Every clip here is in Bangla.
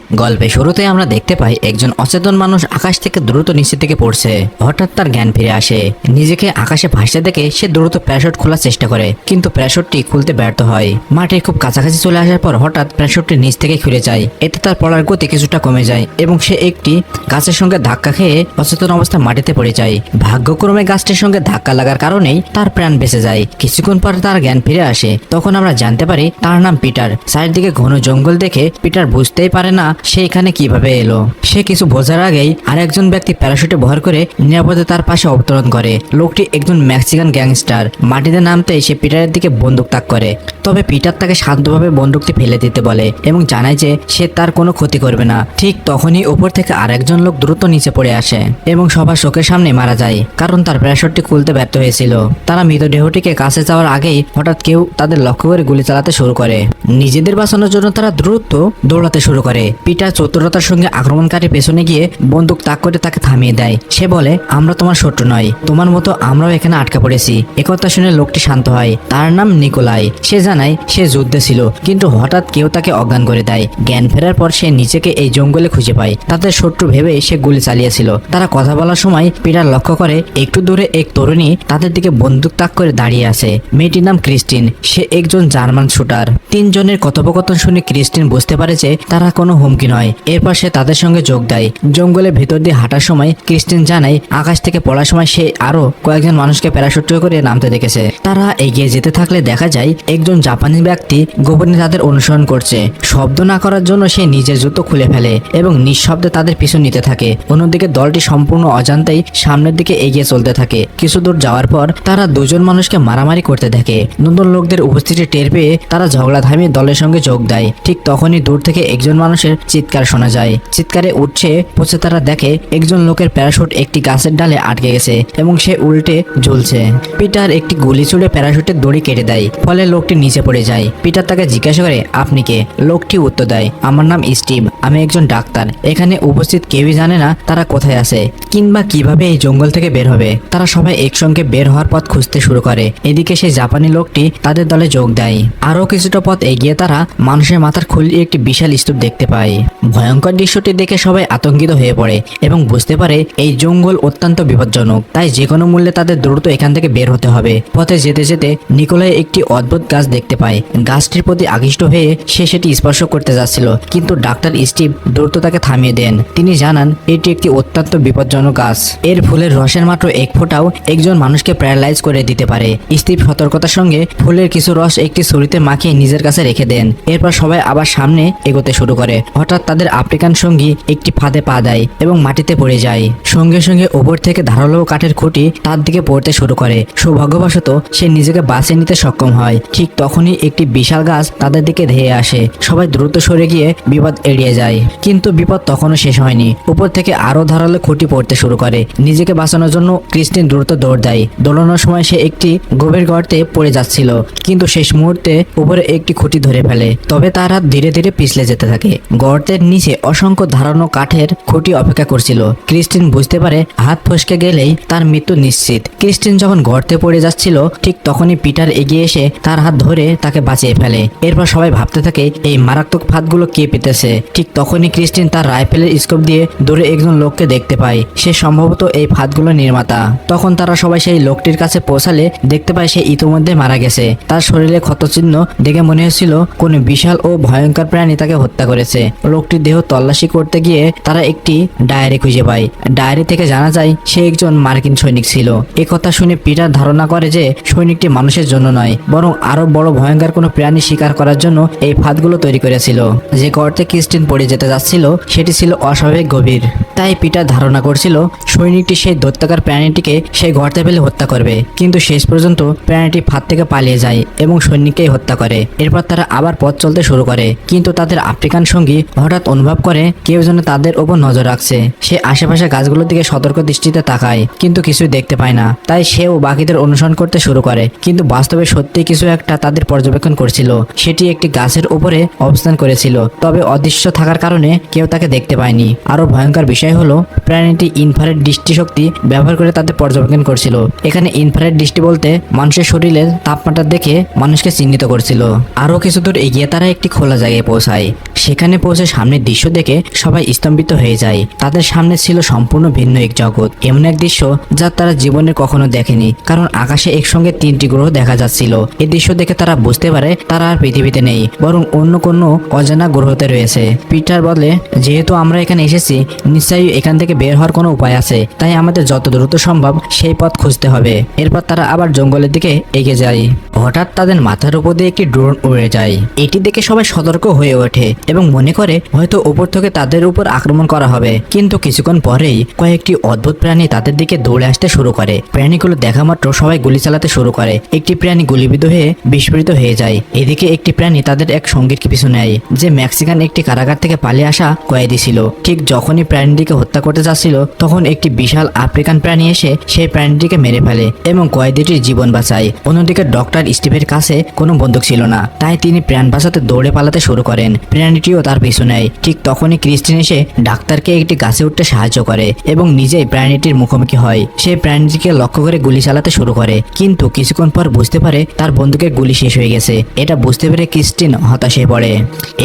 গল্পে শুরুতে আমরা দেখতে পাই একজন অচেতন মানুষ আকাশ থেকে দ্রুত নিচের দিকে পড়ছে। হঠাৎ তার জ্ঞান ফিরে আসে। নিজেকে আকাশে ভাসতে দেখে সে দ্রুত প্যারাশুট খোলার চেষ্টা করে, কিন্তু প্যারাশুটটি খুলতে ব্যর্থ হয়। মাটির খুব কাছাকাছি চলে আসার পর হঠাৎ প্যারাশুটটি নিচ থেকে খুলে যায়। এতে তার পড়ার গতি কিছুটা কমে যায় এবং সে একটি গাছের সঙ্গে ধাক্কা খেয়ে অচেতন অবস্থায় মাটিতে পড়ে যায়। ভাগ্যক্রমে গাছটির সঙ্গে ধাক্কা লাগার কারণেই তার প্রাণ বেঁচে যায়। কিছুক্ষণ পর তার জ্ঞান ফিরে আসে। তখন আমরা জানতে পারি তার নাম পিটার। চারিদিকে ঘন জঙ্গল দেখে পিটার বুঝতেই পারে না সে এখানে কিভাবে এলো। সে কিছু বোঝার আগেই আরেকজন ব্যক্তি প্যারাশুটে ভর করে নিরাপদে তার পাশে অবতরণ করে। লোকটি একজন মেক্সিকান গ্যাংস্টার। মাটিতে নামতেই সে পিটারের দিকে বন্দুক তাক করে, তবে পিটার তাকে শান্তভাবে বন্দুকটি ফেলে দিতে বলে এবং জানায় যে সে তার কোনো ক্ষতি করবে না। ঠিক তখনই উপর থেকে আরেকজন লোক দ্রুত নিচে পড়ে আসে এবং সবার চোখের সামনে মারা যায়, কারণ তার প্যারাশুটটি খুলতে ব্যর্থ হয়েছিল। তারা মৃতদেহটিকে কাছে যাওয়ার আগেই হঠাৎ কেউ তাদের লক্ষ্য করে গুলি চালাতে শুরু করে। নিজেদের বাঁচানোর জন্য তারা দ্রুত দৌড়াতে শুরু করে। পিটার চতুরতার সঙ্গে আক্রমণকারী পেছনে গিয়ে বন্দুক তাক করে তাকে থামিয়ে দেয়। সে বলে, আমরা তোমার শত্রু নয়, তোমার মতো আমরাও এখানে আটকা পড়েছি। একথা শুনে লোকটি শান্ত হয়। তার নাম নিকোলাই। সে জানায় সে যুদ্ধে ছিল, কিন্তু হঠাৎ কেউ তাকে অজ্ঞান করে দেয়। জ্ঞান ফেরার পর সে নিজেকে এই জঙ্গলে খুঁজে পায়। তাদের শত্রু ভেবে সে গুলি চালিয়েছিল। তারা কথা বলার সময় পিটার লক্ষ্য করে একটু দূরে এক তরুণী তাদের দিকে বন্দুক তাক করে দাঁড়িয়ে আছে। মেয়েটির নাম ক্রিস্টিন। সে একজন জার্মান শুটার। তিনজনের কথোপকথন শুনে ক্রিস্টিন বুঝতে পারে যে তারা কোনো হুমকি নয়। এরপর সে তাদের সঙ্গে যোগ দেয়। জঙ্গলের ভেতর দিয়ে হাঁটার সময় ক্রিস্টিন জানায় আকাশ থেকে পড়ার সময় সে আরো কয়েকজন মানুষকে প্যারাশুটে করে নামতে দেখেছে। তারা এগিয়ে যেতে থাকলে দেখা যায় একজন জাপানি ব্যক্তি গোপনে তাদের অনুসরণ করছে। শব্দ না করার জন্য সে নিজের জুতো খুলে ফেলে এবং নিঃশব্দে তাদের পিছু নিতে থাকে। অন্যদিকে দলটি সম্পূর্ণ অজান্তেই সামনের দিকে এগিয়ে চলতে থাকে। কিছু দূর যাওয়ার পর তারা দুজন মানুষকে মারামারি করতে থাকে। নতুন লোকদের উপস্থিতি টের পেয়ে তারা ঝগড়া থামিয়ে দলের সঙ্গে যোগ দেয়। ঠিক তখনই দূর থেকে একজন মানুষের চিৎকার শোনা যায়। চিৎকারে উঠছে পৌঁছে তারা দেখে একজন লোকের প্যারাশুট একটি গাছের ডালে আটকে গেছে এবং সে উল্টে ঝুলছে। পিটার একটি গুলি ছুড়ে প্যারাশুটের দড়ি কেটে দেয়, ফলে লোকটি নিচে পড়ে যায়। পিটার তাকে জিজ্ঞাসা করে, আপনি কে? লোকটি উত্তর দেয়, আমার নাম স্টিভ, আমি একজন ডাক্তার। এখানে উপস্থিত কেউই জানে না তারা কোথায় আছে কিংবা কিভাবে এই জঙ্গল থেকে বের হবে। তারা সবাই একসঙ্গে বের হওয়ার পথ খুঁজতে শুরু করে। এদিকে সেই জাপানি লোকটি তাদের দলে যোগ দেয়। আরো কিছুটা পথ এগিয়ে তারা মানুষের মাথার খুলি একটি বিশাল স্তূপ দেখতে পায়। ভয়ঙ্কর দৃশ্যটি দেখে সবাই আতঙ্কিত হয়ে পড়ে এবং বুঝতে পারে এই জঙ্গল অত্যন্ত বিপজ্জনক। তাই যে কোনো মূল্যে তাদের দ্রুত এখান থেকে বের হতে হবে। পথে যেতে যেতে নিকোলাই একটি অদ্ভুত গাছ দেখতে পায়। গাছটির প্রতি আকৃষ্ট হয়ে সে সেটি স্পর্শ করতে যাচ্ছিল, কিন্তু ডাক্তার স্টিভ দ্রুত তাকে থামিয়ে দেন। তিনি জানান এটি একটি অত্যন্ত বিপজ্জনক গাছ। এর ফুলের রসের মাত্র এক ফোঁটাও একজন মানুষকে প্যারালাইজ করে দিতে পারে। স্টিভ সতর্কতার সঙ্গে ফুলের কিছু রস একটি ছুরিতে মাখিয়ে নিজের কাছে রেখে দেন। এরপর সবাই আবার সামনে এগোতে শুরু করে। হঠাৎ তাদের আফ্রিকান সঙ্গী একটি ফাঁদে পা দেয় এবং মাটিতে পড়ে যায়। সঙ্গে সঙ্গে উপর থেকে ধারালো কাঠের খুঁটি তার দিকে পড়তে শুরু করে। সৌভাগ্যবশত সে নিজেকে বাঁচিয়ে নিতে সক্ষম হয়। ঠিক তখনই একটি বিশাল গাছ তাদের দিকে ধেয়ে আসে। সবাই দ্রুত সরে গিয়ে বিপদ এড়িয়ে যায়, কিন্তু বিপদ তখনও শেষ হয়নি। উপর থেকে আরো ধারালো খুঁটি পড়তে শুরু করে। নিজেকে বাঁচানোর জন্য ক্রিস্টিন দ্রুত দৌড় দেয়। দৌড়ানোর সময় সে একটি গভীর গর্তে পড়ে যাচ্ছিল, কিন্তু শেষ মুহূর্তে উপরে একটি খুঁটি ধরে ফেলে। তবে তার হাত ধীরে ধীরে পিছলে যেতে থাকে। গর্তের নিচে অসংখ্য ধারালো কাঠের খুঁটি অপেক্ষা করছিল। ক্রিস্টিন বুঝতে পারে হাত ফসকে গেলেই তার মৃত্যু নিশ্চিত। ক্রিস্টিন যখন গর্তে পড়ে যাচ্ছিল ঠিক তখনই পিটার এগিয়ে এসে তার হাত ধরে তাকে বাঁচিয়ে ফেলে। এরপর সবাই ভাবতে থাকে এই মারাত্মক ফাঁদগুলো কে পেতেছে। ঠিক তখনই ক্রিস্টিন তার রাইফেলের স্কোপ দিয়ে দূরে একজন লোককে দেখতে পায়। সে সম্ভবত এই ফাঁদগুলো নির্মাতা। তখন তারা সবাই সেই লোকটির কাছে পৌঁছালে দেখতে পায় সে ইতিমধ্যে মারা গেছে। তার শরীরে ক্ষতচিহ্ন দেখে মনে হচ্ছিল কোন বিশাল ও ভয়ঙ্কর প্রাণী তাকে হত্যা করেছে। লোকটির দেহ তল্লাশি করতে গিয়ে তারা একটি ডায়েরি খুঁজে পায়। ডায়েরি থেকে জানা যায় সে একজন মার্কিন সৈনিক ছিল। একথা শুনে পিটার ধারণা করে যে সৈনিকটি মানুষের জন্য নয়, বরং আরো বড় ভয়ঙ্কর কোনো প্রাণী শিকার করার জন্য এই ফাঁদগুলো তৈরি করেছিল। যে গর্তে ক্রিস্টিন পড়ে যেতে যাচ্ছিল সেটি ছিল অস্বাভাবিক গভীর। তাই পিটার ধারণা করছিল সৈনিকটি সেই দৈত্যাকার প্রাণীটিকে সেই গর্তে ফেলে হত্যা করবে, কিন্তু শেষ পর্যন্ত প্রাণীটি ফাঁদ থেকে পালিয়ে যায় এবং সৈনিককেই হত্যা করে। এরপর তারা আবার পথ চলতে শুরু করে, কিন্তু তাদের আফ্রিকান সঙ্গী হঠাৎ অনুভব করে কেউ যেন তাদের উপর নজর রাখছে। সে আশেপাশে গাছগুলোর দিকে সতর্ক দৃষ্টিতে তাকায়, কিন্তু কিছুই দেখতে পায় না। তাই সেও বাকিদের অনুসরণ করতে শুরু করে, কিন্তু বাস্তবে সত্যি কিছু একটা তাদের পর্যবেক্ষণ করছিল। সেটি একটি গাছের উপরে অবস্থান করেছিল, তবে অদৃশ্য থাকার কারণে কেউ তাকে দেখতে পায়নি। আরো ভয়ঙ্কর বিষয় হলো প্রাণীটি ইনফ্রারেড দৃষ্টিশক্তি ব্যবহার করে তাদের পর্যবেক্ষণ করছিল। এখানে ইনফ্রারেড দৃষ্টি বলতে মানুষের শরীরের তাপমাত্রা দেখে মানুষকে চিহ্নিত করছিল। আরও কিছু দূর এগিয়ে তারা একটি খোলা জায়গায় পৌঁছায়। সেখানে পৌঁছে সামনের দৃশ্য দেখে সবাই স্তম্ভিত হয়ে যায়। তাদের সামনে ছিল সম্পূর্ণ ভিন্ন এক জগৎ, এমন এক দৃশ্য যা তারা জীবনে কখনো দেখেনি। কারণ আকাশে একসঙ্গে 3টি গ্রহ দেখা যাচ্ছিল। এই দৃশ্য দেখে তারা বুঝতে পারে তারা আর পৃথিবীতে নেই, বরং অন্য কোনো অজানা গ্রহতে রয়েছে। পিটার বলে, যেহেতু আমরা এখানে এসেছি, নিশ্চয়ই এখান থেকে বের হওয়ার কোনো উপায় আছে, তাই আমাদের যত দ্রুত সম্ভব সেই পথ খুঁজতে হবে। এরপর তারা আবার জঙ্গলের দিকে এগিয়ে যায়। হঠাৎ তাদের মাথার উপর দিয়ে একটি ড্রোন উড়ে যায়। এটি দেখে সবাই সতর্ক হয়ে ওঠে এবং মনে করে হয়তো উপর থেকে তাদের উপর আক্রমণ করা হবে। কিন্তু কিছুক্ষণ পরেই কয়েকটি অদ্ভুত প্রাণী তাদের দিকে দৌড়ে আসতে শুরু করে। প্রাণীগুলো দেখা মাত্র সবাই গুলি চালাতে শুরু করে। একটি প্রাণী গুলিবিদ্ধ হয়ে বিস্ফোরিত হয়ে যায়। এদিকে একটি প্রাণী তাদের এক সঙ্গীর পিছু নেয়, যে মেক্সিকান একটি কারাগার থেকে পালিয়ে আসা কয়েদি ছিল। ঠিক যখনই প্রাণীটিকে হত্যা করতে যাচ্ছিল, তখন একটি বিশাল আফ্রিকান প্রাণী এসে সেই প্রাণীটিকে মেরে ফেলে এবং কয়েদিটির জীবন বাঁচায়। অন্যদিকে ডক্টর স্টিভের কাছে কোনো বন্দুক ছিল না, তাই তিনি প্রাণ বাঁচাতে দৌড়ে পালাতে শুরু করেন। প্রাণীটিও তার পিছু নেয়। ঠিক তখনই ক্রিস্টিন এসে ডাক্তারকে একটি গাছে উঠতে সাহায্য করে এবং নিজেই প্রাণীটির মুখোমুখি হয়। সেই প্রাণীটিকে লক্ষ্য করে গুলি চালাতে শুরু করে, কিন্তু কিছুক্ষণ পর বুঝতে পারে তার বন্দুকের গুলি শেষ হয়ে গেছে। এটা বুঝতে পেরে ক্রিস্টিন হতাশ হয়ে পড়ে।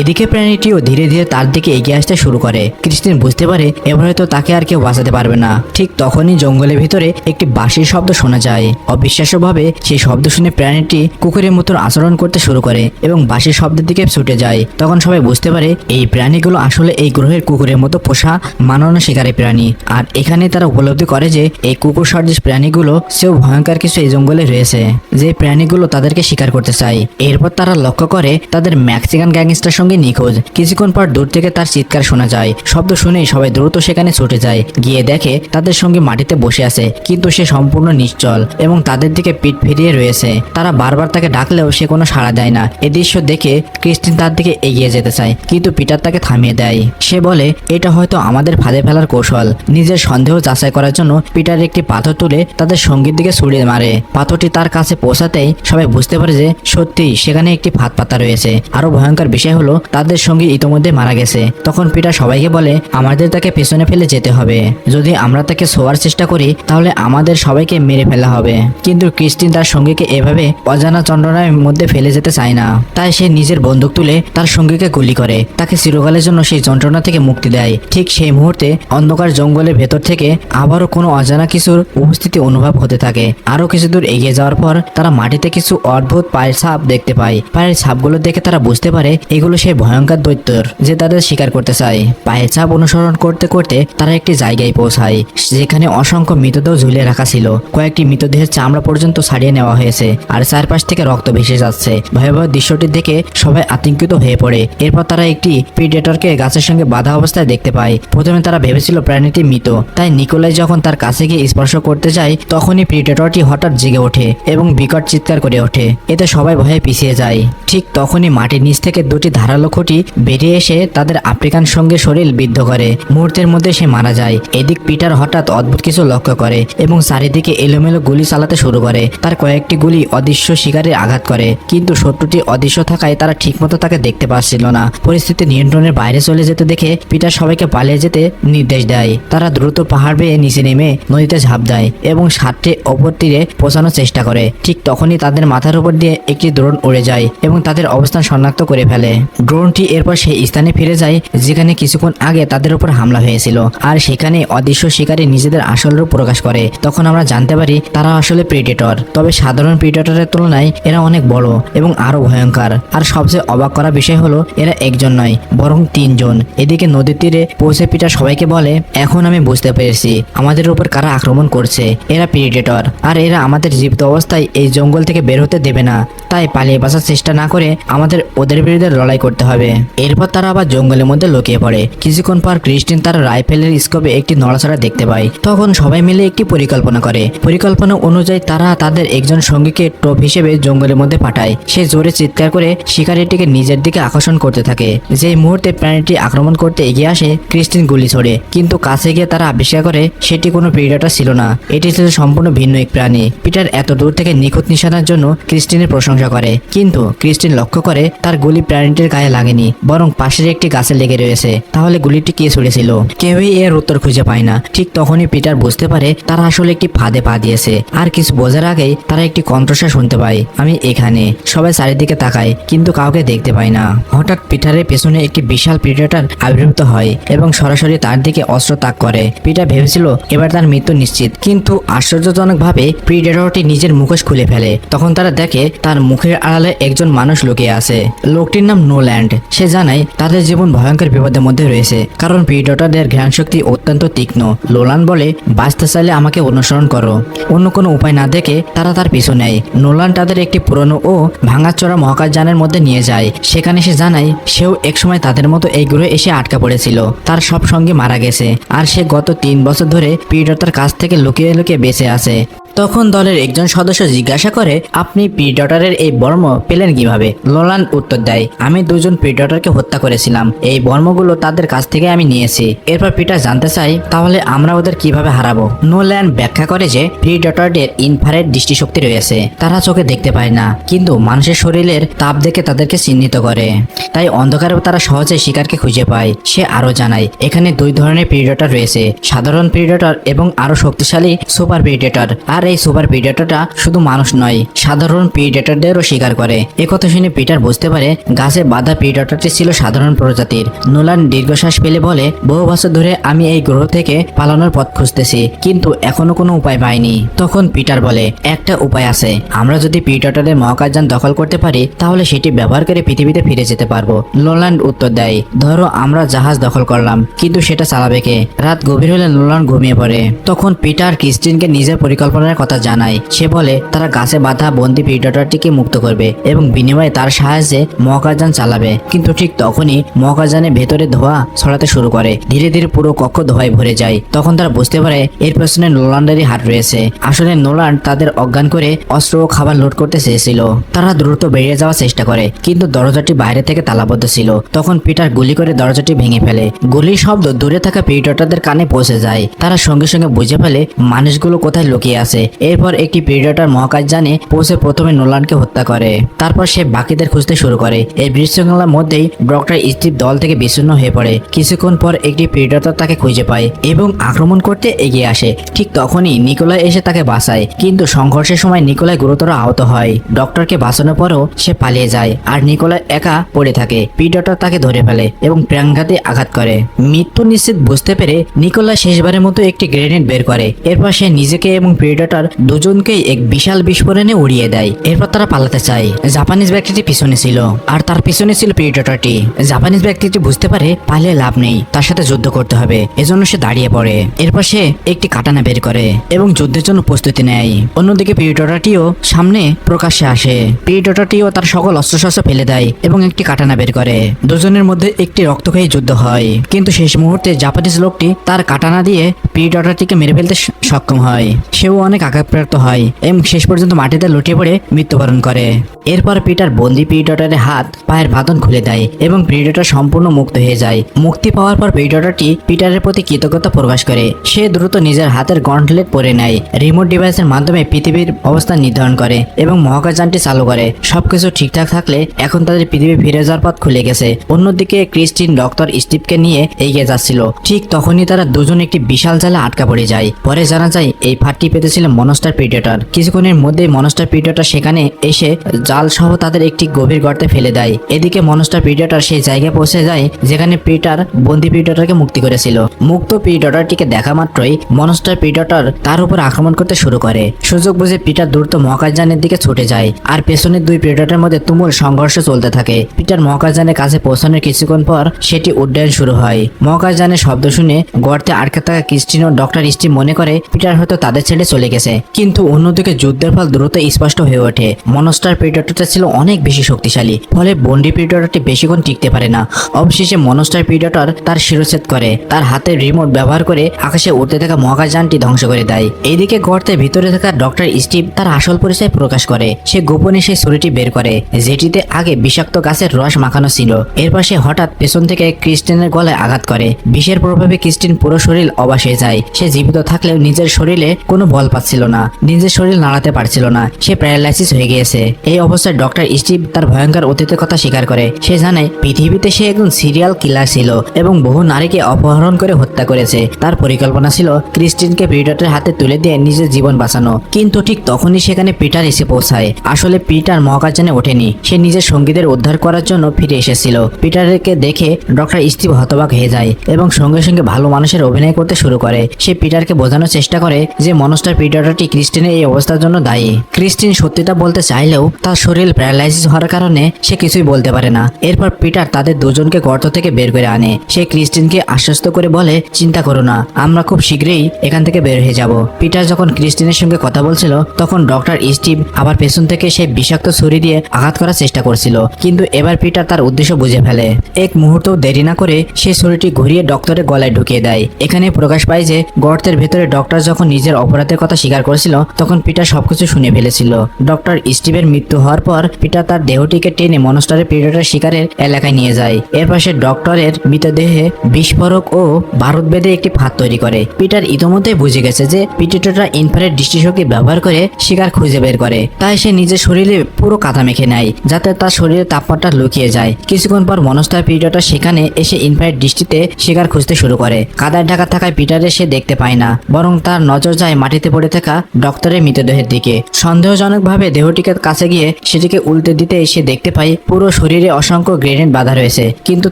এদিকে প্রাণীটিও ধীরে ধীরে তার দিকে এগিয়ে আসতে শুরু করে। ক্রিস্টিন বুঝতে পারে এবার হয়তো তাকে আর কেউ বাঁচাতে পারবে না। ঠিক তখনই জঙ্গলের ভিতরে একটি বাঁশির শব্দ শোনা যায়। অবিশ্বাস্যভাবে সেই শব্দ শুনে প্রাণীটি কুকুরের মতো আচরণ করতে শুরু করে এবং বাঁশির শব্দের দিকে ছুটে যায়। তখন সবাই বুঝতে পারে এই প্রাণীগুলো আসলে এই গ্রহের কুকুরের মতো পোষা মানব শিকারী প্রাণী। আর এখানে তারা উপলব্ধি করে যে এই কুকুর সদৃশ প্রাণীগুলো সেও ভয়ঙ্কর কিছু এই জঙ্গলে রয়েছে, যে প্রাণীগুলো তাদেরকে শিকার করতে চায়। এরপর তারা লক্ষ্য করে তাদের মেক্সিকান গ্যাংস্টার সঙ্গে নিখোঁজ। কিছুক্ষণ পর দূর থেকে তার চিৎকার শোনা যায়। শব্দ শুনেই সবাই দ্রুত সেখানে ছুটে যায়। গিয়ে দেখে তাদের সঙ্গে মাটিতে বসে আছে, কিন্তু সে সম্পূর্ণ নিশ্চল এবং তাদের দিকে পিঠ ফিরিয়ে রয়েছে। তারা বারবার তাকে ডাকলেও সে কোনো সাড়া দেয় না। এ দৃশ্য দেখে ক্রিস্টিন তার দিকে এগিয়ে যেতে চায়, কিন্তু পিটার তাকে থামিয়ে দেয়। সে বলে, এটা হয়তো আমাদের ফাঁদে ফেলার কৌশল। নিজের সন্দেহ যাচাই করার জন্য পিটার একটি পাথর তুলে তাদের সঙ্গীর দিকে ছুড়ে মারে। পাথরটি তার কাছে পৌঁছাতেই সবাই বুঝতে পারে যে সত্যি সেখানে একটি ফাঁদ পাতা রয়েছে। আরো ভয়ঙ্কর বিষয় হলো তাদের সঙ্গী ইতোমধ্যে মারা গেছে। তখন পিটার সবাইকে বলে, আমাদের তাকে পেছনে ফেলে যেতে হবে। যদি আমরা তাকে ছোঁয়ার চেষ্টা করি তাহলে আমাদের সবাইকে মেরে ফেলা হবে। কিন্তু ক্রিস্টিন তার সঙ্গীকে এভাবে অজানা যন্ত্রণার মধ্যে ফেলে যেতে চায় না। তাই সে নিজের বন্দুক তুলে তার সঙ্গীকে গুলি করে তাকে চিরকালের জন্য সেই যন্ত্রণা থেকে মুক্তি দেয়। ঠিক সেই মুহূর্তে অন্ধকার জঙ্গলের ভেতর থেকে আবারও কোনো অজানা কিছুর উপস্থিতি অনুভব হতে থাকে। আরো কিছু দূর এগিয়ে যাওয়ার পর তারা মাটিতে কিছু অদ্ভুত পায়ের ছাপ দেখতে পায়। পায়ের ছাপগুলো দেখে তারা বুঝতে পারে এগুলো সেই ভয়ঙ্কর দৈত্যর যে তাদের শিকার করতে চায়। পায়ের ছাপ অনুসরণ করতে করতে তারা একটি জায়গায় পৌঁছায়, যেখানে অসংখ্য মৃতদেহ ঝুলিয়ে রাখা ছিল। কয়েকটি মৃতদেহের চামড়া পর্যন্ত ছাড়িয়ে নেওয়া হয়েছে আর চারপাশ থেকে রক্ত ভেসে যাচ্ছে। ভয়াবহ দৃশ্যটি দেখে সবাই আতঙ্কিত হয়ে পড়ে। এরপর তারা একটি প্রিডেটরকে গাছের সঙ্গে বাঁধা অবস্থায় দেখতে পায়। প্রথমে তারা ভেবেছিল প্রাণীটি মৃত, তাই নিকোলাই যখন তার কাছে গিয়ে স্পর্শ করতে যায় তখনই প্রিডেটরটি হঠাৎ জেগে ওঠে এবং বিকট চিৎকার করে ওঠে। এতে সবাই ভয়ে পিছিয়ে যায়। ঠিক তখনই মাটির নিচ থেকে দুটি ধারালো খুঁটি বেরিয়ে এসে তাদের আফ্রিকান সঙ্গে শরীর বিদ্ধ করে। মুহূর্তের মধ্যে সে মারা যায়। এদিক পিটার হঠাৎ অদ্ভুত কিছু লক্ষ্য করে এবং চারিদিকে এলোমেলো গুলি চালাতে শুরু করে। তার কয়েকটি গুলি অদৃশ্য শিকারের আঘাত করে, কিন্তু শত্রুটি অদৃশ্য থাকায় তারা ঠিকমতো তাকে দেখতে পাচ্ছিল না। পরিস্থিতি নিয়ন্ত্রণের বাইরে চলে যেতে দেখে পিটার সবাইকে পালিয়ে যেতে নির্দেশ দেয়। তারা দ্রুত পাহাড় বেয়ে নিচে নেমে নদীতে ঝাঁপ দেয় এবং সাতটি অপর তীরে পৌঁছানোর চেষ্টা করে। ঠিক তখনই তাদের মাথার উপর দিয়ে একটি ড্রোন উড়ে যায় এবং তাদের অবস্থান শনাক্ত করে ফেলে। ড্রোনটি এরপর সেই স্থানে ফিরে যায় যেখানে কিছুক্ষণ আগে তাদের উপর হামলা হয়েছিল, আর সেখানে অদৃশ্য শিকারী নিজেদের আসল রূপ প্রকাশ করে। তখন আমরা জানতে পারি তারা আসলে প্রিডেটর, তবে সাধারণ প্রিডেটরের তুলনায় এরা অনেক বড় এবং আরো ভয়ঙ্কর। আর সবচেয়ে অবাক করা বিষয় হলো এরা একজন নয় বরং 3 জন। এদিকে নদীর তীরে পৌঁছে পিটার সবাইকে বলে, এখন আমি বুঝতে পেরেছি আমাদের উপর কারা আক্রমণ করছে। এরা প্রিডেটর, আর এরা আমাদের জীবিত অবস্থায় এই জঙ্গল থেকে বের হতে দেবে না। তাই পালিয়ে বাঁচার চেষ্টা না করে আমাদের ওদের বিরুদ্ধে লড়াই করতে হবে। এরপর তারা আবার জঙ্গলের মধ্যে লুকিয়ে পড়ে। কিছুক্ষণ পর ক্রিস্টিন তার রাইফেলের স্কোপে একটি নড়াচড়া দেখতে পায়। তখন সবাই মিলে একটি পরিকল্পনা করে। পরিকল্পনা অনুযায়ী তারা তাদের একজন সঙ্গীকে টোপ হিসেবে জঙ্গলের মধ্যে পাঠায়। সে জোরে চিৎকার করে শিকারীটিকে নিজের দিকে আকর্ষণ করতে থাকে। যে মুহূর্তে প্রাণীটি আক্রমণ করতে এগিয়ে আসে ক্রিস্টিন গুলি ছোড়ে, কিন্তু কাছে গিয়ে তারা আবিষ্কার করে সেটি কোনো প্রিডেটর ছিল না, এটি ছিল সম্পূর্ণ ভিন্ন এক প্রাণী। পিটার এত দূর থেকে নিখুঁত নিশানার জন্য ক্রিস্টিনের প্রশংসা প্রশংসা করে, কিন্তু ক্রিস্টিন লক্ষ্য করে তার গুলি প্রাণীটির গায়ে লাগেনি, বরং পাশের একটি গাছে লেগে রয়েছে। তাহলে গুলিটি কে ছুড়েছিল? কেউই এর উত্তর খুঁজে পায় না। ঠিক তখনই পিটার বুঝতে পারে তারা আসলে একটি ফাঁদে পা দিয়েছে। আর কিছু বোঝার আগেই তারা একটি কণ্ঠস্বর শুনতে পায়, আমি এখানে। সবাই চারিদিকে তাকায়, কিন্তু কাউকে দেখতে পায় না। হঠাৎ পিটারের পেছনে একটি বিশাল প্রিডেটর আবির্ভূত হয় এবং সরাসরি তার দিকে অস্ত্র তাক করে। পিটার ভেবেছিল এবার তার মৃত্যু নিশ্চিত, কিন্তু আশ্চর্যজনকভাবে প্রিডেটরটি নিজের মুখোশ খুলে ফেলে। তখন তারা দেখে তার মুখের আড়ালে একজন মানুষ লুকিয়ে আছে। লোকটির নাম নোল্যান্ড। সে জানায় তাদের জীবন ভয়ঙ্কর বিপদের মধ্যে রয়েছে, কারণ প্রিডেটরদের ঘ্রাণ শক্তি অত্যন্ত তীক্ষ্ণ। নোল্যান্ড বলে, বাঁচতে চাইলে আমাকে অনুসরণ করো। অন্য কোনো উপায় না দেখে তারা তার পিছু নেয়। নোল্যান্ড তাদের একটি পুরনো ও ভাঙাচোরা মহাকাশযানের মধ্যে নিয়ে যায়। সেখানে সে জানায় সেও একসময় তাদের মতো এই গ্রহে এসে আটকা পড়েছিল। তার সব সঙ্গে মারা গেছে, আর সে গত 3 বছর ধরে প্রিডেটর কাছ থেকে লুকিয়ে লুকিয়ে বেঁচে আছে। তখন দলের একজন সদস্য জিজ্ঞাসা করে, আপনি প্রিডেটরের এই বর্ম পেলেন কিভাবে? নোল্যান্ড উত্তর দেয়, আমি 2 জন প্রিডেটরকে হত্যা করেছিলাম। এই বর্মগুলো তাদের কাছ থেকে আমি নিয়েছি। এরপর পিটার জানতে চাই, তাহলে আমরা ওদের কিভাবে হারাবো? নোল্যান্ড ব্যাখ্যা করে যে প্রিডেটরদের ইনফ্রারেড দৃষ্টিশক্তি রয়েছে। তারা চোখে দেখতে পায় না, কিন্তু মানুষের শরীরের তাপ দেখে তাদেরকে চিহ্নিত করে। তাই অন্ধকারেও তারা সহজে শিকারকে খুঁজে পায়। সে আরো জানায়, এখানে 2 ধরনের প্রিডেটর রয়েছে, সাধারণ প্রিডেটর এবং আরো শক্তিশালী সুপার প্রিডেটর। আর এই সুপার প্রিডেটরটা শুধু মানুষ নয়, সাধারণ প্রিডেটরদেরও শিকার করে। একথা শুনে পিটার বুঝতে পারে গাছে বাঁধা প্রিডেটরটি ছিল সাধারণ প্রজাতির। নোল্যান্ড দীর্ঘশ্বাস ফেলে বলে, বহু বছর ধরে আমি এই গ্রহ থেকে পালানোর পথ খুঁজতেছি, কিন্তু এখনো কোনো উপায় পাইনি। তখন পিটার বলে, একটা উপায় আছে। আমরা যদি প্রিডেটরের মহাকাশযান দখল করতে পারি, তাহলে সেটি ব্যবহার করে পৃথিবীতে ফিরে যেতে পারবো। নোল্যান্ড উত্তর দেয়, ধরো আমরা জাহাজ দখল করলাম, কিন্তু সেটা চালাবে কে? রাত গভীর হলে নোল্যান্ড ঘুমিয়ে পড়ে। তখন পিটার ক্রিস্টিনকে নিজের পরিকল্পনার কথা জানায়। সে বলে তারা গাছে বাঁধা বন্দি প্রিডেটরটিকে মুক্ত করবে এবং বিনিময়ে তার সাহায্যে মহাকাশযান চালাবে। কিন্তু ঠিক তখনই মহাকাশযানের ভেতরে ধোঁয়া ছড়াতে শুরু করে। ধীরে ধীরে পুরো কক্ষ ধোঁয়ায় ভরে যায়। তখন তারা বুঝতে পারে এর পেছনে নোল্যান্ডেরই হাত রয়েছে। আসলে নোল্যান্ড তাদের অজ্ঞান করে অস্ত্র ও খাবার লুট করতে চেয়েছিল। তারা দ্রুত বেরিয়ে যাওয়ার চেষ্টা করে, কিন্তু দরজাটি বাইরে থেকে তালাবদ্ধ ছিল। তখন পিটার গুলি করে দরজাটি ভেঙে ফেলে। গুলির শব্দ দূরে থাকা প্রিডেটরদের কানে পৌঁছে যায়। তারা সঙ্গে সঙ্গে বুঝে ফেলে মানুষগুলো কোথায় লুকিয়ে আছে। এরপর একটি প্রিডেটর মহাকাশযানে পৌঁছে প্রথমে নোল্যান্ডকে হত্যা করে। তারপর সে বাকিদের খুঁজতে শুরু করে। এই বিশৃঙ্খলার মধ্যেই ডক্টর স্টিভ দল থেকে বিচ্ছিন্ন হয়ে পড়ে। কিছুক্ষণ পর একটি প্রিডেটর তাকে খুঁজে পায় এবং আক্রমণ করতে এগিয়ে আসে। ঠিক তখনই নিকোলাই এসে তাকে বাঁচায়, কিন্তু সংঘর্ষের সময় নিকোলাই গুরুতর আহত হয়। ডক্টরকে বাঁচানোর পরও সে পালিয়ে যায়, আর নিকোলাই একা পড়ে থাকে। প্রিডেটর তাকে ধরে ফেলে এবং প্রাণঘাতী আঘাত করে। মৃত্যু নিশ্চিত বুঝতে পেরে নিকোলাই শেষবারের মতো একটি গ্রেনেড বের করে। এরপর সে নিজেকে এবং প্রিডেটর দুজনকেই এক বিশাল বিস্ফোরণে উড়িয়ে দেয়। এরপর তারা পালাতে চায়। জাপানিজ ব্যক্তিটি পিছনে ছিল, আর তার পিছনে ছিল প্রিডেটরটি। জাপানিজ ব্যক্তিটি বুঝতে পারে পালিয়ে লাভ নেই, তার সাথে যুদ্ধ করতে হবে। এজন্য সে দাঁড়িয়ে পড়ে। এরপর সে একটি কাটানা বের করে এবং যুদ্ধের জন্য প্রস্তুতি নেয়। অন্যদিকে প্রিডেটরটিও সামনে প্রকাশ্যে আসে। প্রিডেটরটিও তার সকল অস্ত্রশস্ত্র ফেলে দেয় এবং একটি কাটানা বের করে। দুজনের মধ্যে একটি রক্তক্ষয়ী যুদ্ধ হয়, কিন্তু শেষ মুহূর্তে জাপানিজ লোকটি তার কাটানা দিয়ে প্রিডেটরটিকে মেরে ফেলতে সক্ষম হয়। সেও অনেক আঘাতপ্রাপ্ত হয় এবং শেষ পর্যন্ত মাটিতে লুটিয়ে পড়ে মৃত্যুবরণ করে। এরপর পিটার বন্দি প্রিডেটরের হাত পায়ের বাঁধন খুলে দেয় এবং প্রিডেটর সম্পূর্ণ মুক্ত হয়ে যায়। মুক্তি পাওয়ার পর প্রিডেটরটি পিটারের প্রতি কৃতজ্ঞতা প্রকাশ করে। সে দ্রুত নিজের হাতের গন্টলেট পরে নেয়, রিমোট ডিভাইসের মাধ্যমে পৃথিবীর অবস্থান নির্ধারণ করে এবং মহাকাশযানটি চালু করে। সবকিছু ঠিকঠাক থাকলে এখন তাদের পৃথিবী ফিরে যাওয়ার পথ খুলে গেছে। অন্যদিকে ক্রিস্টিন ডক্টর স্টিভকে নিয়ে এগিয়ে যাচ্ছিল। ঠিক তখনই তারা দুজন একটি বিশাল জালে আটকা পড়ে যায়। পরে জানা যায় এই ফাঁদটি পেতেছিল মনস্টার প্রিডেটর। কিছুক্ষণের মধ্যেই মনস্টার প্রিডেটর সেখানে এসে জাল সহ তাদের একটি গভীর গর্তে ফেলে দেয়। এদিকে মনস্টার প্রিডেটর সেই জায়গায় পৌঁছে যায় যেখানে পিটার বন্দি প্রিডেটরকে মুক্তি করেছিল। মুক্ত প্রিডেটরটিকে দেখা মাত্রই মনস্টার প্রিডেটর তার উপর আক্রমণ করতে শুরু করে। সুযোগ বুঝে পিটার দ্রুত মহাকাশযানের দিকে ছুটে যায়, আর পেছনের 2 প্রিডেটরের মধ্যে তুমুল সংঘর্ষ চলতে থাকে। পিটার মহাকাশযানের কাছে পৌঁছানোর কিছুক্ষণ পর সেটি উড্ডয়ন শুরু হয়। মহাকাশযানের শব্দ শুনে গর্তে আটকে থাকা ক্রিস্টিন ও ডক্টর স্টিভ মনে করে পিটার হয়তো তাদের ছেড়ে চলে গেছে। কিন্তু অন্যদিকে যুদ্ধের ফল দ্রুত স্পষ্ট হয়ে ওঠে। মনস্টার প্রিডেটরটা ছিল অনেক বেশি শক্তিশালী, ফলে বন্দি প্রিডেটরটি বেশিক্ষণ টিকতে পারে না। অবশেষে মনস্টার প্রিডেটর তার শিরচ্ছেদ করে, তার হাতের রিমোট ব্যবহার করে আকাশে উড়তে থাকা মহাকাশযানটি ধ্বংস করে দেয়। এইদিকে গর্তের ভিতরে থাকা ডক্টর স্টিভ তার আসল পরিচয় প্রকাশ করে। সে গোপনে সেই ছুরিটি বের করে যেটিতে আগে বিষাক্ত গাছের রস মাখানো ছিল। এরপর সে হঠাৎ পেছন থেকে ক্রিস্টিনের গলায় আঘাত করে। বিষের প্রভাবে ক্রিস্টিন পুরো শরীর অবাস হয়ে যায়। সে জীবিত থাকলেও নিজের শরীরে কোনো বল পাচ্ছে পাচ্ছিল না, নিজের শরীর নাড়াতে পারছিল না, সে প্যারালাইসিস হয়ে গিয়েছে। এই অবস্থায় ডক্টর স্টিভ তার ভয়ঙ্কর অতীতের কথা স্বীকার করে। সে জানে পৃথিবীতে সে একজন সিরিয়াল কিলার ছিল এবং বহু নারীকে অপহরণ করে হত্যা করেছে। তার পরিকল্পনা ছিল ক্রিস্টিনকে প্রিডেটরের হাতে তুলে দিয়ে নিজের জীবন বাঁচানো। কিন্তু ঠিক তখনই সেখানে পিটার এসে পৌঁছায়। আসলে পিটার মহাকাশযানে ওঠেনি, সে নিজের সঙ্গীদের উদ্ধার করার জন্য ফিরে এসেছিল। পিটারকে দেখে ডক্টর স্টিভ হতবাক হয়ে যায় এবং সঙ্গে সঙ্গে ভালো মানুষের অভিনয় করতে শুরু করে। সে পিটারকে বোঝানোর চেষ্টা করে যে মনস্টার প্রিডেটরটি ক্রিস্টিনের এই অবস্থার জন্য দায়ী। ক্রিস্টিন সত্যিটা বলতে চাইলেও তার শরীর প্যারালাইসিস হওয়ার কারণে সে কিছুই বলতে পারে না। এরপর পিটার তাদের দুজনকে গর্ত থেকে বের করে আনে। সে ক্রিস্টিনকে আশ্বস্ত করে বলে, চিন্তা করো না, আমরা খুব শীঘ্রই এখান থেকে বের হয়ে যাব। পিটার যখন ক্রিস্টিনের সঙ্গে কথা বলছিল তখন ডক্টর স্টিভ আবার পেছন থেকে সেই বিষাক্ত ছুরি দিয়ে আঘাত করার চেষ্টা করছিল, কিন্তু এবার পিটার তার উদ্দেশ্য বুঝে ফেলে। এক মুহূর্ত দেরি না করে সে ছুরিটি ঘুরিয়ে ডক্টরের গলায় ঢুকিয়ে দেয়। এখানে প্রকাশ পায় যে গর্তের ভেতরে ডক্টর যখন নিজের অপরাধের কথা স্বীকার করেছিল তখন পিটার সবকিছু শুনে ফেলেছিল। ডক্টর স্টিভের মৃত্যু হওয়ার পর পিটার তার দেহটিকে টেনে মনস্টারের প্রিডেটর শিকারের এলাকায় নিয়ে যায়। এরপর সে ডক্টরের মৃতদেহে বিস্ফোরক ও বারুদ বেঁধে একটি ফাঁদ তৈরি করে। পিটার ইতিমধ্যে বুঝে গেছে যে প্রিডেটররা ইনফ্রারেড দৃষ্টিশক্তি ব্যবহার করে শিকার খুঁজে বের করে, তাই সে নিজের শরীরে পুরো কাদা মেখে নেয় যাতে তার শরীরে তাপমাত্রা লুকিয়ে যায়। কিছুক্ষণ পর মনস্টার প্রিডেটর সেখানে এসে ইনফ্রারেড দৃষ্টিতে শিকার খুঁজতে শুরু করে। কাদায় ঢাকা থাকায় পিটারের সে দেখতে পায় না, বরং তার নজর যায় মাটিতে পড়ে থাকা ডক্টরের মৃতদেহের দিকে। সন্দেহজনকভাবে দেহটিকে কাছে গিয়ে সেটিকে উল্টে দিতে সে দেখতে পায় পুরো শরীরে অসংখ্য গ্রেনেড বাঁধা রয়েছে, কিন্তু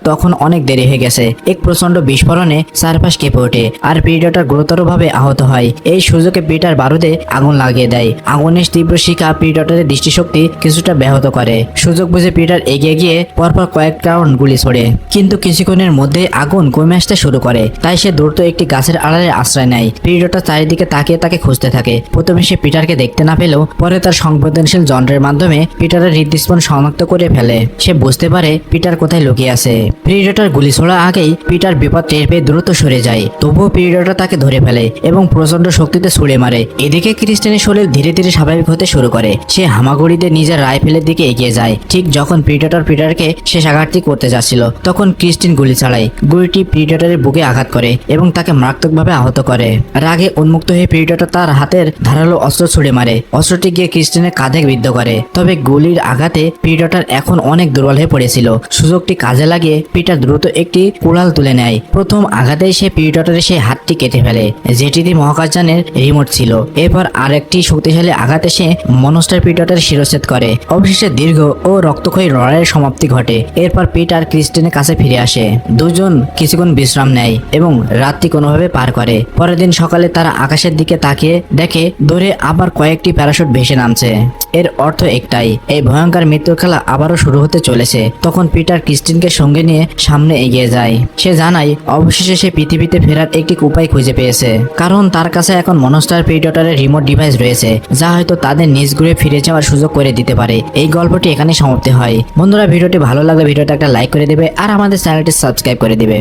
তখন অনেক দেরি হয়ে গেছে। এক প্রচন্ড বিস্ফোরণে চারপাশ কেঁপে ওঠে আর প্রিডেটর গুরুতরভাবে আহত হয়। এই সুযোগে পিটার বারুদে আগুন লাগিয়ে দেয়। আগুনের তীব্র শিখা প্রিডেটরের দৃষ্টিশক্তি কিছুটা ব্যাহত করে। সুযোগ বুঝে পিটার এগিয়ে গিয়ে পরপর কয়েক রাউন্ড গুলি ছোড়ে, কিন্তু কিছুক্ষণের মধ্যে আগুন কমে আসতে শুরু করে। তাই সে দ্রুত একটি গাছের আড়ালে আশ্রয় নেয়। প্রিডেটর চারিদিকে তাকিয়ে তাকে খুঁজতে থাকে। প্রথমে সে পিটারকে দেখতে না পেলেও পরে তার সংবেদনশীল যন্ত্রের মাধ্যমে পিটারের হৃদস্পন্দন শনাক্ত করে ফেলে। সে বুঝতে পারে পিটার কোথায় লুকিয়ে আছে। প্রিডেটর গুলি ছোড়ার আগেই পিটার বিপদ টের পেয়ে দ্রুত সরে যায়, তবুও প্রিডেটর তাকে ধরে ফেলে এবং প্রচন্ড শক্তিতে ছুড়ে মারে। এদিকে ক্রিস্টিনের শরীর ধীরে ধীরে স্বাভাবিক হতে শুরু করে। সে হামাগুড়িতে নিজের রাইফেলের দিকে এগিয়ে যায়। ঠিক যখন প্রিডেটর পিটারকে শেষ আঘাতটি করতে যাচ্ছিল তখন ক্রিস্টিন গুলি চালায়। গুলিটি প্রিডেটরের বুকে আঘাত করে এবং তাকে মারাত্মকভাবে আহত করে। রাগে উন্মুক্ত হয়ে প্রিডেটর তার হাতের ধারালো অস্ত্র ছুড়ে মারে। অস্ত্রটি গিয়ে ক্রিস্টিনের কাঁধে বিদ্ধ করে, তবে গুলির আঘাতে প্রিডেটর এখন অনেক দুর্বল হয়ে পড়েছিল। সুযোগটি কাজে লাগিয়ে পিটার দ্রুত একটি কুড়াল তুলে নেয়। প্রথম আঘাতেই সে প্রিডেটরের সেই হাতটি কেটে ফেলে যেটিতে মহাকাশযানের রিমোট ছিল। এরপর আরেকটি শক্তিশালী আঘাতে সে মনস্টার প্রিডেটরের শিরচ্ছেদ করে। অবশেষে দীর্ঘ ও রক্তক্ষয়ী লড়াইয়ের সমাপ্তি ঘটে। এরপর পিটার ক্রিস্টিনের কাছে ফিরে আসে। দুজন কিছুক্ষণ বিশ্রাম নেয় এবং রাতটি কোনোভাবে পার করে। পরের দিন সকালে তারা আকাশের দিকে তাকিয়ে দেখে দূরে আবার কয়েকটি প্যারাশুট ভেসে নামছে। এর অর্থ একটাই, এই ভয়ঙ্কর মৃত্যুর খেলা আবারও শুরু হতে চলেছে। তখন পিটার ক্রিস্টিনকে সঙ্গে নিয়ে সামনে এগিয়ে যায়। সে জানায় অবশেষে সে পৃথিবীতে ফেরার একটি উপায় খুঁজে পেয়েছে, কারণ তার কাছে এখন মনস্টার প্রিডেটরের রিমোট ডিভাইস রয়েছে যা হয়তো তাদের নিজ গ্রহে ফিরে যাওয়ার সুযোগ করে দিতে পারে। এই গল্পটি এখানে সমাপ্তি হয়। বন্ধুরা, ভিডিওটি ভালো লাগলে ভিডিওটা একটা লাইক করে দেবে আর আমাদের চ্যানেলটি সাবস্ক্রাইব করে দিবে।